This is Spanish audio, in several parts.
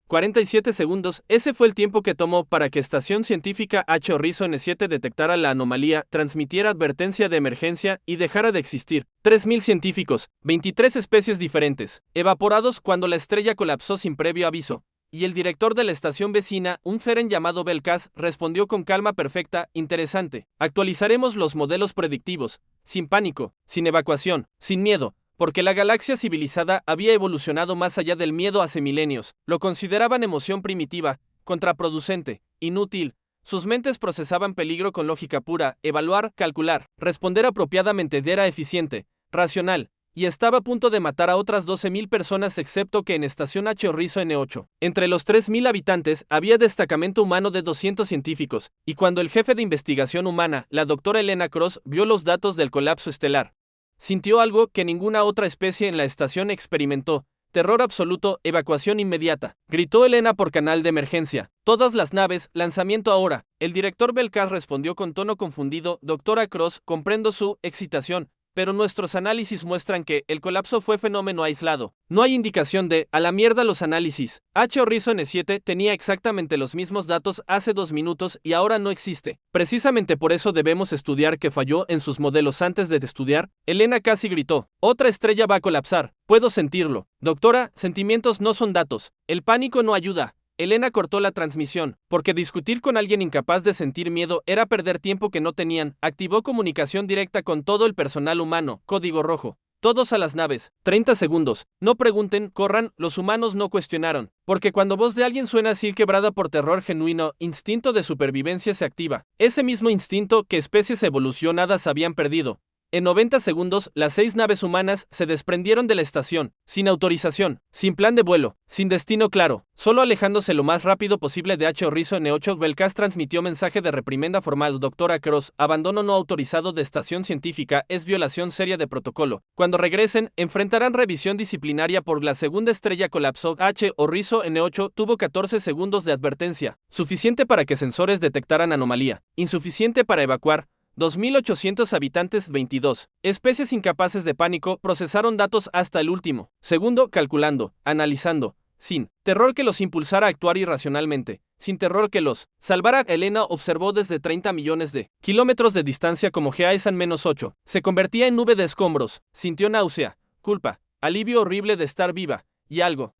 47 segundos, ese fue el tiempo que tomó para que Estación Científica H. Horizon N7 detectara la anomalía, transmitiera advertencia de emergencia y dejara de existir. 3.000 científicos, 23 especies diferentes, evaporados cuando la estrella colapsó sin previo aviso. Y el director de la estación vecina, un Feren llamado Belkas, respondió con calma perfecta, interesante. Actualizaremos los modelos predictivos, sin pánico, sin evacuación, sin miedo, porque la galaxia civilizada había evolucionado más allá del miedo hace milenios. Lo consideraban emoción primitiva, contraproducente, inútil. Sus mentes procesaban peligro con lógica pura, evaluar, calcular, responder apropiadamente era eficiente, racional, y estaba a punto de matar a otras 12.000 personas excepto que en Estación H. Horizon N8. Entre los 3.000 habitantes había destacamento humano de 200 científicos, y cuando el jefe de investigación humana, la doctora Elena Cross, vio los datos del colapso estelar, sintió algo que ninguna otra especie en la estación experimentó. Terror absoluto, evacuación inmediata. Gritó Elena por canal de emergencia. Todas las naves, lanzamiento ahora. El director Belkas respondió con tono confundido, doctora Cross, comprendo su excitación, pero nuestros análisis muestran que el colapso fue fenómeno aislado. No hay indicación de, a la mierda los análisis. H. Horizon N7 tenía exactamente los mismos datos hace 2 minutos y ahora no existe. Precisamente por eso debemos estudiar que falló en sus modelos antes de estudiar. Elena casi gritó. Otra estrella va a colapsar. Puedo sentirlo. Doctora, sentimientos no son datos. El pánico no ayuda. Elena cortó la transmisión, porque discutir con alguien incapaz de sentir miedo era perder tiempo que no tenían. Activó comunicación directa con todo el personal humano, código rojo. Todos a las naves. 30 segundos. No pregunten, corran, los humanos no cuestionaron. Porque cuando voz de alguien suena así quebrada por terror genuino, instinto de supervivencia se activa. Ese mismo instinto que especies evolucionadas habían perdido. En 90 segundos, las 6 naves humanas se desprendieron de la estación, sin autorización, sin plan de vuelo, sin destino claro, solo alejándose lo más rápido posible de H. Horizon N8. Belkas transmitió mensaje de reprimenda formal. Doctora Cross, abandono no autorizado de estación científica es violación seria de protocolo. Cuando regresen, enfrentarán revisión disciplinaria por la segunda estrella colapsó. H. Horizon N8 tuvo 14 segundos de advertencia, suficiente para que sensores detectaran anomalía, insuficiente para evacuar. 2.800 habitantes, 22 especies incapaces de pánico procesaron datos hasta el último segundo, calculando, analizando, sin terror que los impulsara a actuar irracionalmente, sin terror que los salvara. Elena observó desde 30 millones de kilómetros de distancia como Geasan-8 se convertía en nube de escombros, sintió náusea, culpa, alivio horrible de estar viva, y algo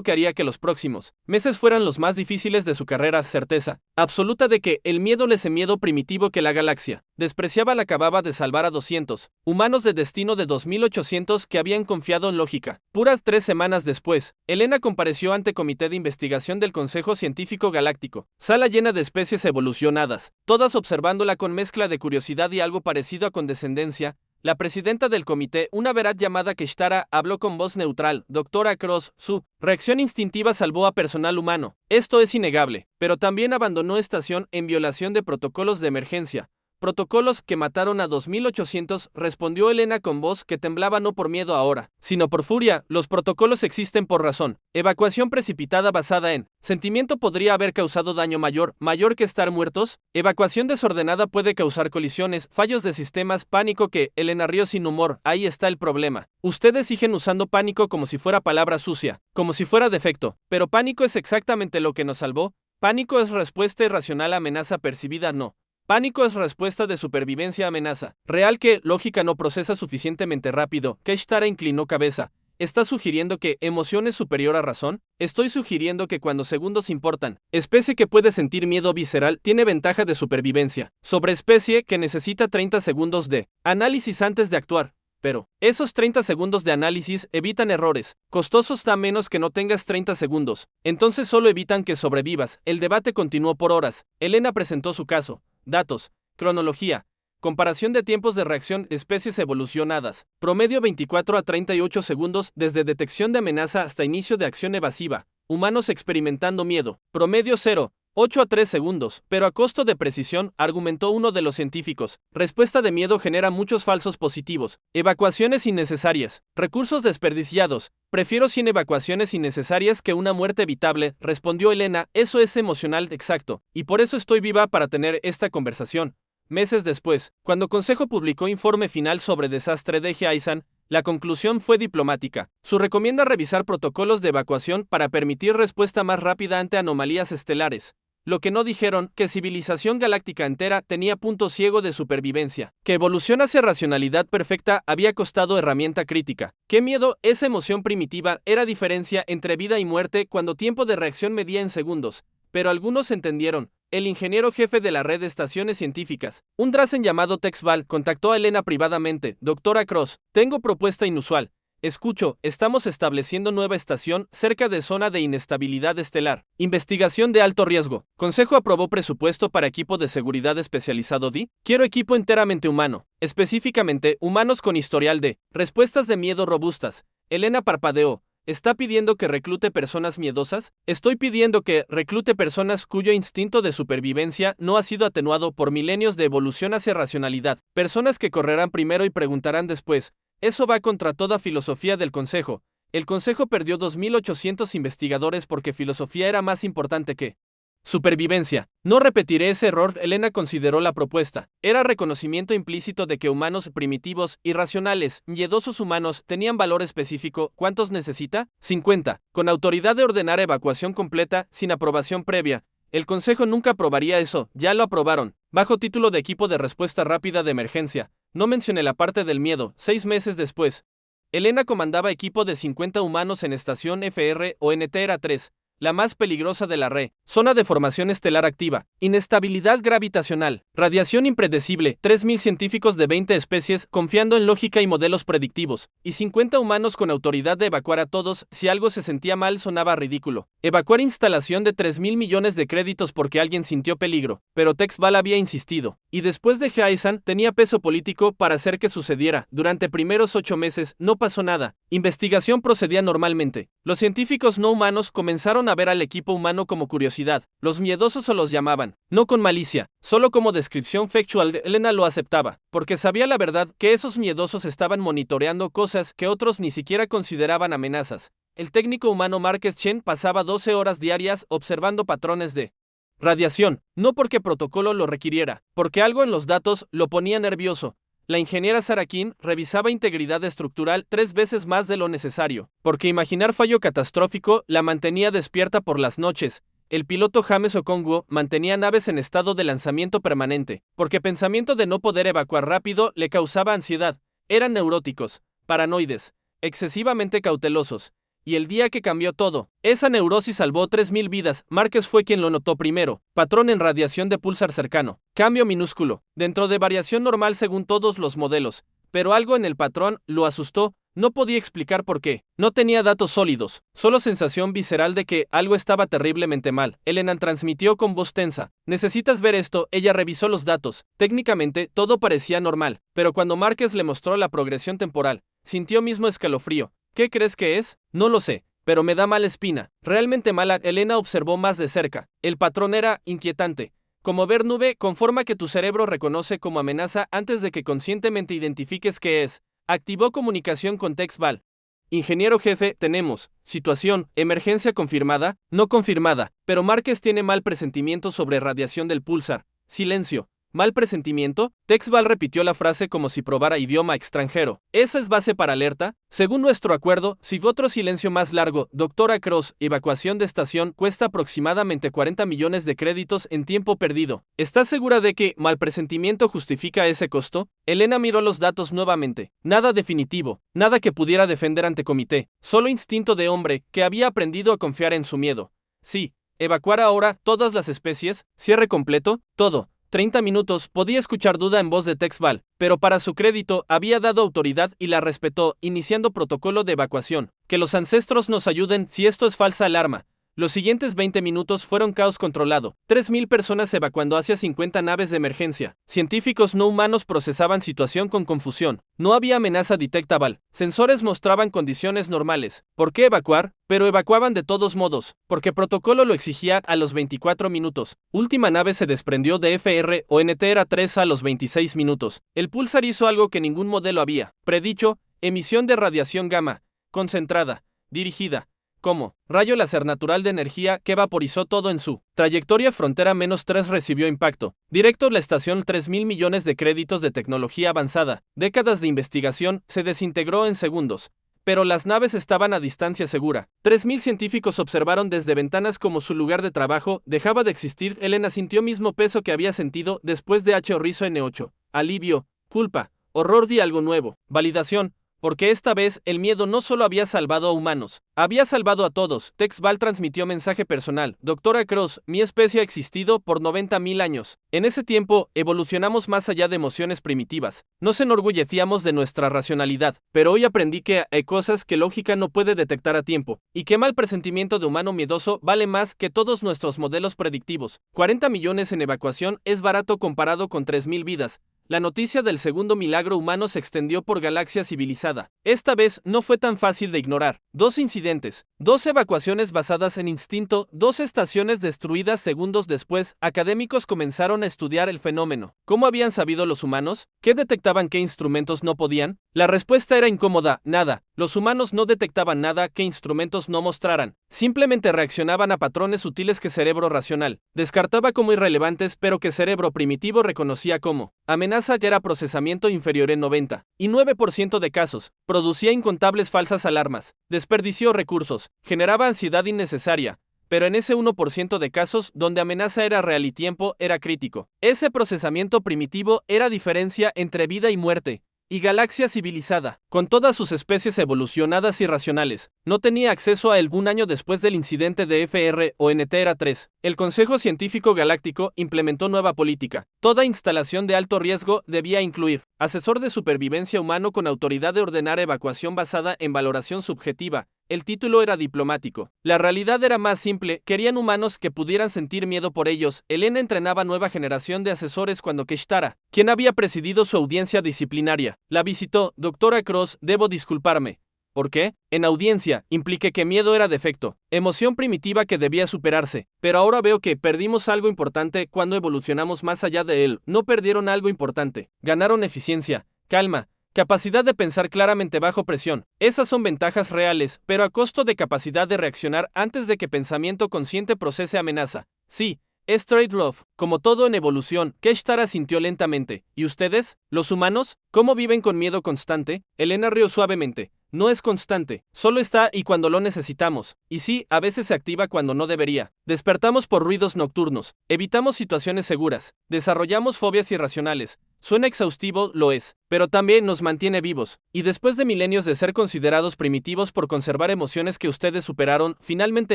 que haría que los próximos meses fueran los más difíciles de su carrera. Certeza absoluta de que el miedo, ese miedo primitivo que la galaxia despreciaba, la acababa de salvar a 200 humanos de destino de 2.800 que habían confiado en lógica. Puras 3 semanas después, Elena compareció ante Comité de Investigación del Consejo Científico Galáctico, sala llena de especies evolucionadas, todas observándola con mezcla de curiosidad y algo parecido a condescendencia. La presidenta del comité, una veraz llamada Keshtara, habló con voz neutral. Doctora Cross, su reacción instintiva salvó a personal humano. Esto es innegable, pero también abandonó estación en violación de protocolos de emergencia. Protocolos que mataron a 2.800, respondió Elena con voz que temblaba, no por miedo ahora, sino por furia. Los protocolos existen por razón. Evacuación precipitada basada en sentimiento podría haber causado daño mayor que estar muertos. Evacuación desordenada puede causar colisiones, fallos de sistemas, pánico que, Elena rió sin humor, ahí está el problema. Ustedes siguen usando pánico como si fuera palabra sucia, como si fuera defecto, pero pánico es exactamente lo que nos salvó. Pánico es respuesta irracional a amenaza percibida, no. Pánico es respuesta de supervivencia a amenaza real que lógica no procesa suficientemente rápido. Keshtara inclinó cabeza. ¿Estás sugiriendo que emoción es superior a razón? Estoy sugiriendo que cuando segundos importan, especie que puede sentir miedo visceral tiene ventaja de supervivencia sobre especie que necesita 30 segundos de análisis antes de actuar. Pero esos 30 segundos de análisis evitan errores costosos a menos que no tengas 30 segundos. Entonces solo evitan que sobrevivas. El debate continuó por horas. Elena presentó su caso. Datos, cronología, comparación de tiempos de reacción de especies evolucionadas, promedio 24 a 38 segundos desde detección de amenaza hasta inicio de acción evasiva, humanos experimentando miedo, promedio 0, 8 a 3 segundos, pero a costo de precisión, argumentó uno de los científicos. Respuesta de miedo genera muchos falsos positivos, evacuaciones innecesarias, recursos desperdiciados. Prefiero 100 evacuaciones innecesarias que una muerte evitable, respondió Elena. Eso es emocional, exacto, y por eso estoy viva para tener esta conversación. Meses después, cuando Consejo publicó informe final sobre desastre de Geasan, La conclusión fue diplomática. Su recomienda revisar protocolos de evacuación para permitir respuesta más rápida ante anomalías estelares. Lo que no dijeron, que civilización galáctica entera tenía punto ciego de supervivencia, que evolución hacia racionalidad perfecta había costado herramienta crítica. Qué miedo, esa emoción primitiva era diferencia entre vida y muerte cuando tiempo de reacción medía en segundos. Pero algunos entendieron. El ingeniero jefe de la red de estaciones científicas, un Drazen llamado Tex Val, contactó a Elena privadamente. Doctora Cross, tengo propuesta inusual. Escucho, estamos estableciendo nueva estación cerca de zona de inestabilidad estelar. Investigación de alto riesgo. Consejo aprobó presupuesto para equipo de seguridad especializado D. Quiero equipo enteramente humano. Específicamente, humanos con historial de respuestas de miedo robustas. Elena parpadeó. ¿Está pidiendo que reclute personas miedosas? Estoy pidiendo que reclute personas cuyo instinto de supervivencia no ha sido atenuado por milenios de evolución hacia racionalidad. Personas que correrán primero y preguntarán después. Eso va contra toda filosofía del Consejo. El Consejo perdió 2.800 investigadores porque filosofía era más importante que supervivencia. No repetiré ese error. Elena consideró la propuesta. Era reconocimiento implícito de que humanos primitivos, irracionales, miedosos humanos tenían valor específico. ¿Cuántos necesita? 50. Con autoridad de ordenar evacuación completa, sin aprobación previa. El Consejo nunca aprobaría eso. Ya lo aprobaron. Bajo título de equipo de respuesta rápida de emergencia. No mencioné la parte del miedo. 6 meses después, Elena comandaba equipo de 50 humanos en estación FR o NTERA 3, la más peligrosa de la red. Zona de formación estelar activa. Inestabilidad gravitacional. Radiación impredecible. 3.000 científicos de 20 especies confiando en lógica y modelos predictivos. Y 50 humanos con autoridad de evacuar a todos si algo se sentía mal. Sonaba ridículo. Evacuar instalación de 3.000 millones de créditos porque alguien sintió peligro. Pero Tex Val había insistido. Y después de Heisen tenía peso político para hacer que sucediera. Durante primeros 8 meses no pasó nada. Investigación procedía normalmente. Los científicos no humanos comenzaron a ver al equipo humano como curiosidad. Los miedosos o los llamaban, no con malicia, solo como descripción factual. Elena lo aceptaba, porque sabía la verdad que esos miedosos estaban monitoreando cosas que otros ni siquiera consideraban amenazas. El técnico humano Marques Chen pasaba 12 horas diarias observando patrones de radiación, no porque protocolo lo requiriera, porque algo en los datos lo ponía nervioso. La ingeniera Sarah King revisaba integridad estructural 3 veces más de lo necesario, porque imaginar fallo catastrófico la mantenía despierta por las noches. El piloto James Okongwu mantenía naves en estado de lanzamiento permanente, porque pensamiento de no poder evacuar rápido le causaba ansiedad. Eran neuróticos, paranoides, excesivamente cautelosos. Y el día que cambió todo, esa neurosis salvó 3.000 vidas. Márquez fue quien lo notó primero. Patrón en radiación de pulsar cercano. Cambio minúsculo, dentro de variación normal según todos los modelos. Pero algo en el patrón lo asustó. No podía explicar por qué. No tenía datos sólidos, solo sensación visceral de que algo estaba terriblemente mal. Elena transmitió con voz tensa. ¿Necesitas ver esto? Ella revisó los datos. Técnicamente, todo parecía normal, pero cuando Márquez le mostró la progresión temporal, sintió mismo escalofrío. ¿Qué crees que es? No lo sé, pero me da mala espina. Realmente mala. Elena observó más de cerca. El patrón era inquietante. Como ver nube con forma que tu cerebro reconoce como amenaza antes de que conscientemente identifiques qué es. Activó comunicación con Tex Val. Ingeniero jefe, tenemos situación, emergencia confirmada, no confirmada, pero Márquez tiene mal presentimiento sobre radiación del pulsar. Silencio. ¿Mal presentimiento? Tex Val repitió la frase como si probara idioma extranjero. ¿Esa es base para alerta? Según nuestro acuerdo, si otro silencio más largo, doctora Cross, evacuación de estación cuesta aproximadamente 40 millones de créditos en tiempo perdido. ¿Estás segura de que mal presentimiento justifica ese costo? Elena miró los datos nuevamente. Nada definitivo, nada que pudiera defender ante comité, solo instinto de hombre que había aprendido a confiar en su miedo. Sí, evacuar ahora todas las especies, cierre completo, todo. 30 minutos, podía escuchar duda en voz de Tex Val, pero para su crédito había dado autoridad y la respetó, iniciando protocolo de evacuación. Que los ancestros nos ayuden si esto es falsa alarma. Los siguientes 20 minutos fueron caos controlado. 3.000 personas evacuando hacia 50 naves de emergencia. Científicos no humanos procesaban situación con confusión. No había amenaza detectable. Sensores mostraban condiciones normales. ¿Por qué evacuar? Pero evacuaban de todos modos, porque protocolo lo exigía a los 24 minutos. Última nave se desprendió de FR o NTERA 3 a los 26 minutos. El pulsar hizo algo que ningún modelo había predicho: emisión de radiación gamma, concentrada, dirigida, como rayo láser natural de energía que vaporizó todo en su trayectoria. Frontera -3 recibió impacto directo. La estación 3.000 millones de créditos de tecnología avanzada, décadas de investigación, se desintegró en segundos. Pero las naves estaban a distancia segura. 3.000 científicos observaron desde ventanas como su lugar de trabajo dejaba de existir. Elena sintió mismo peso que había sentido después de H-Horrizo N8. Alivio, culpa, horror de algo nuevo, validación, porque esta vez el miedo no solo había salvado a humanos, había salvado a todos. Tex Val transmitió mensaje personal. Doctora Cross, mi especie ha existido por 90.000 años. En ese tiempo, evolucionamos más allá de emociones primitivas. Nos enorgullecíamos de nuestra racionalidad, pero hoy aprendí que hay cosas que lógica no puede detectar a tiempo, y que mal presentimiento de humano miedoso vale más que todos nuestros modelos predictivos. 40 millones en evacuación es barato comparado con 3.000 vidas. La noticia del segundo milagro humano se extendió por galaxia civilizada. Esta vez no fue tan fácil de ignorar. 2 incidentes, 2 evacuaciones basadas en instinto, 2 estaciones destruidas segundos después. Académicos comenzaron a estudiar el fenómeno. ¿Cómo habían sabido los humanos? ¿Qué detectaban? ¿Qué instrumentos no podían? La respuesta era incómoda, nada. Los humanos no detectaban nada que instrumentos no mostraran. Simplemente reaccionaban a patrones sutiles que cerebro racional descartaba como irrelevantes, pero que cerebro primitivo reconocía como amenaza. Que era procesamiento inferior en 99% de casos. Producía incontables falsas alarmas. Desperdició recursos. Generaba ansiedad innecesaria. Pero en ese 1% de casos donde amenaza era real y tiempo era crítico. Ese procesamiento primitivo era diferencia entre vida y muerte. Y galaxia civilizada, con todas sus especies evolucionadas y racionales, no tenía acceso a él. Un año después del incidente de FR-ONT-3, el Consejo Científico Galáctico implementó nueva política. Toda instalación de alto riesgo debía incluir asesor de supervivencia humano con autoridad de ordenar evacuación basada en valoración subjetiva. El título era diplomático. La realidad era más simple, querían humanos que pudieran sentir miedo por ellos. Elena entrenaba nueva generación de asesores cuando Keshtara, quien había presidido su audiencia disciplinaria, la visitó. Doctora Cross, debo disculparme. ¿Por qué? En audiencia, impliqué que miedo era defecto, emoción primitiva que debía superarse, pero ahora veo que perdimos algo importante cuando evolucionamos más allá de él. No perdieron algo importante, ganaron eficiencia, calma, capacidad de pensar claramente bajo presión. Esas son ventajas reales, pero a costo de capacidad de reaccionar antes de que pensamiento consciente procese amenaza. Sí, es trade-off, como todo en evolución. Keshtara sintió lentamente. ¿Y ustedes? ¿Los humanos? ¿Cómo viven con miedo constante? Elena rió suavemente. No es constante, solo está y cuando lo necesitamos. Y sí, a veces se activa cuando no debería. Despertamos por ruidos nocturnos, evitamos situaciones seguras, desarrollamos fobias irracionales. Suena exhaustivo, lo es, pero también nos mantiene vivos. Y después de milenios de ser considerados primitivos por conservar emociones que ustedes superaron, finalmente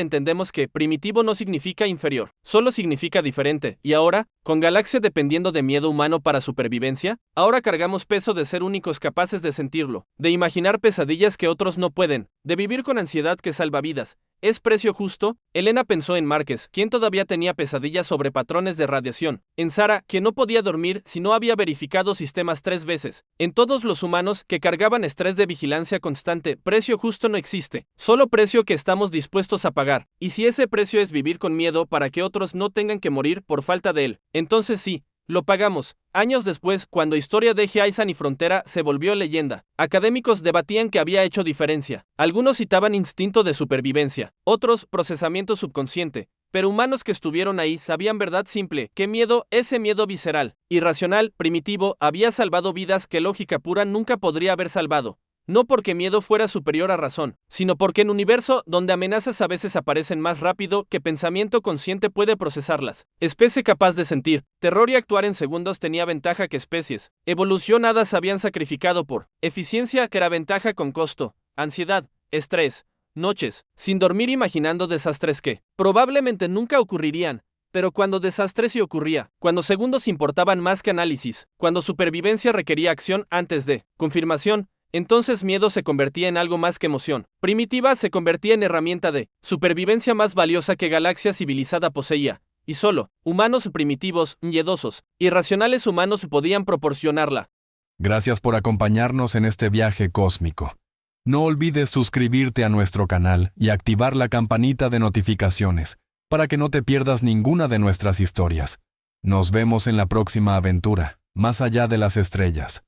entendemos que primitivo no significa inferior, solo significa diferente. Y ahora, con galaxia dependiendo de miedo humano para supervivencia, ahora cargamos peso de ser únicos capaces de sentirlo, de imaginar pesadillas que otros no pueden, de vivir con ansiedad que salva vidas. ¿Es precio justo? Elena pensó en Márquez, quien todavía tenía pesadillas sobre patrones de radiación, en Sara, quien no podía dormir si no había verificado sistemas 3 veces, en todos los humanos que cargaban estrés de vigilancia constante. Precio justo no existe, solo precio que estamos dispuestos a pagar, y si ese precio es vivir con miedo para que otros no tengan que morir por falta de él, entonces sí, lo pagamos. Años después, cuando Historia de Horizon y Frontera se volvió leyenda, académicos debatían que había hecho diferencia. Algunos citaban instinto de supervivencia, otros procesamiento subconsciente, pero humanos que estuvieron ahí sabían verdad simple, que miedo, ese miedo visceral, irracional, primitivo, había salvado vidas que lógica pura nunca podría haber salvado. No porque miedo fuera superior a razón, sino porque en un universo donde amenazas a veces aparecen más rápido que pensamiento consciente puede procesarlas. Especie capaz de sentir terror y actuar en segundos tenía ventaja que especies evolucionadas habían sacrificado por eficiencia, que era ventaja con costo, ansiedad, estrés, noches, sin dormir imaginando desastres que probablemente nunca ocurrirían. Pero cuando desastre sí ocurría, cuando segundos importaban más que análisis, cuando supervivencia requería acción antes de confirmación, entonces miedo se convertía en algo más que emoción. Primitiva se convertía en herramienta de supervivencia más valiosa que galaxia civilizada poseía. Y solo humanos primitivos, miedosos, irracionales humanos podían proporcionarla. Gracias por acompañarnos en este viaje cósmico. No olvides suscribirte a nuestro canal y activar la campanita de notificaciones para que no te pierdas ninguna de nuestras historias. Nos vemos en la próxima aventura, más allá de las estrellas.